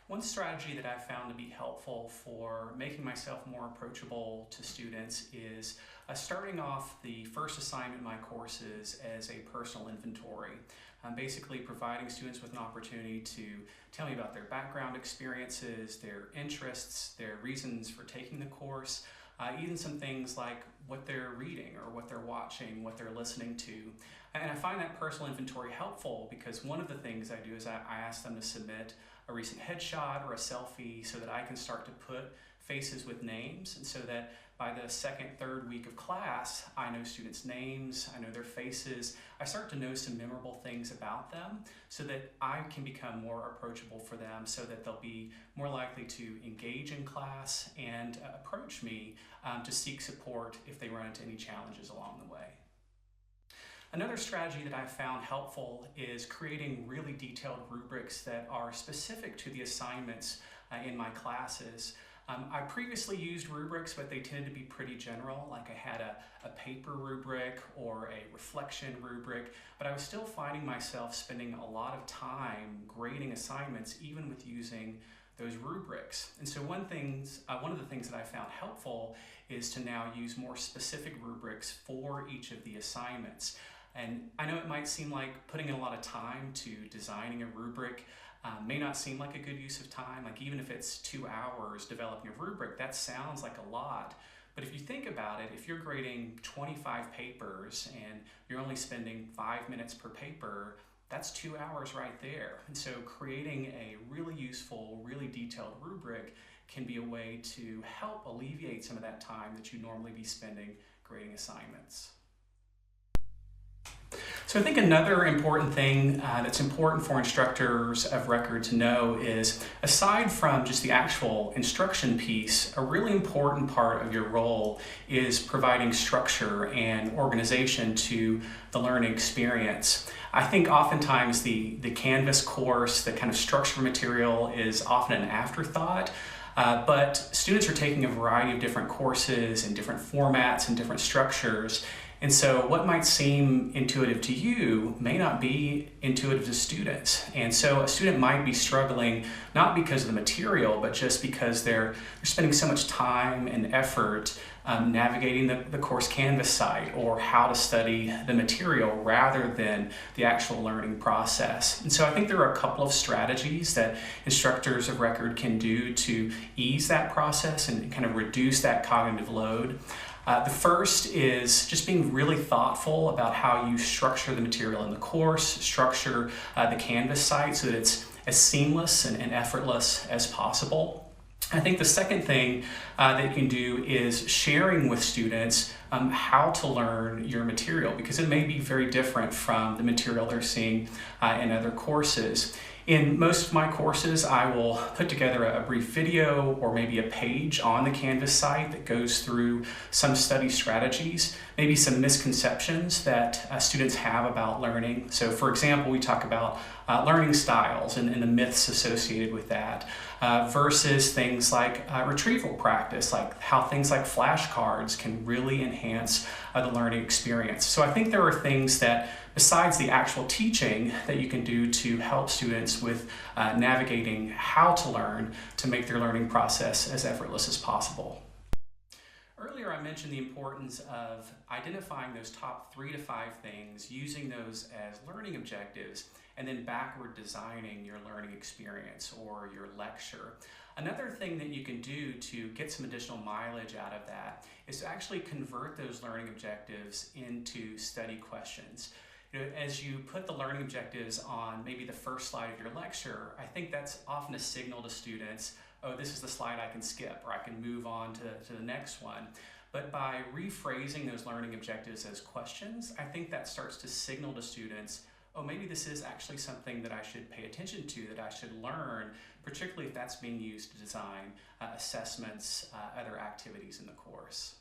One strategy that I've found to be helpful for making myself more approachable to students is starting off the first assignment in my courses as a personal inventory. I'm basically providing students with an opportunity to tell me about their background experiences, their interests, their reasons for taking the course, even some things like what they're reading or what they're watching, what they're listening to. And I find that personal inventory helpful because one of the things I do is I ask them to submit a recent headshot or a selfie so that I can start to put faces with names, and so that by the second, third week of class, I know students' names, I know their faces, I start to know some memorable things about them so that I can become more approachable for them so that they'll be more likely to engage in class and approach me to seek support if they run into any challenges along the way. Another strategy that I've found helpful is creating really detailed rubrics that are specific to the assignments in my classes. I previously used rubrics, but they tended to be pretty general, like I had a paper rubric or a reflection rubric, but I was still finding myself spending a lot of time grading assignments even with using those rubrics. And so one of the things that I found helpful is to now use more specific rubrics for each of the assignments. And I know it might seem like putting in a lot of time to designing a rubric may not seem like a good use of time. Like even if it's 2 hours developing a rubric, that sounds like a lot. But if you think about it, if you're grading 25 papers and you're only spending 5 minutes per paper, that's 2 hours right there. And so creating a really useful, really detailed rubric can be a way to help alleviate some of that time that you normally be spending grading assignments. So I think another important thing that's important for instructors of record to know is, aside from just the actual instruction piece, a really important part of your role is providing structure and organization to the learning experience. I think oftentimes the Canvas course, the kind of structure material, is often an afterthought. But students are taking a variety of different courses in different formats and different structures. And so what might seem intuitive to you may not be intuitive to students. And so a student might be struggling, not because of the material, but just because they're spending so much time and effort navigating the course Canvas site or how to study the material rather than the actual learning process. And so I think there are a couple of strategies that instructors of record can do to ease that process and kind of reduce that cognitive load. The first is just being really thoughtful about how you structure the material in the course, structure the Canvas site so that it's as seamless and effortless as possible. I think the second thing that you can do is sharing with students how to learn your material, because it may be very different from the material they're seeing in other courses. In most of my courses, I will put together a brief video or maybe a page on the Canvas site that goes through some study strategies, maybe some misconceptions that students have about learning. So for example, we talk about learning styles and the myths associated with that versus things like retrieval practice, like how things like flashcards can really enhance the learning experience. So I think there are things that, besides the actual teaching, that you can do to help students with navigating how to learn to make their learning process as effortless as possible. Earlier I mentioned the importance of identifying those top 3 to 5 things, using those as learning objectives, and then backward designing your learning experience or your lecture. Another thing that you can do to get some additional mileage out of that is to actually convert those learning objectives into study questions. As you put the learning objectives on maybe the first slide of your lecture, I think that's often a signal to students, oh, this is the slide I can skip, or I can move on to the next one. But by rephrasing those learning objectives as questions, I think that starts to signal to students, oh, maybe this is actually something that I should pay attention to, that I should learn, particularly if that's being used to design assessments, other activities in the course.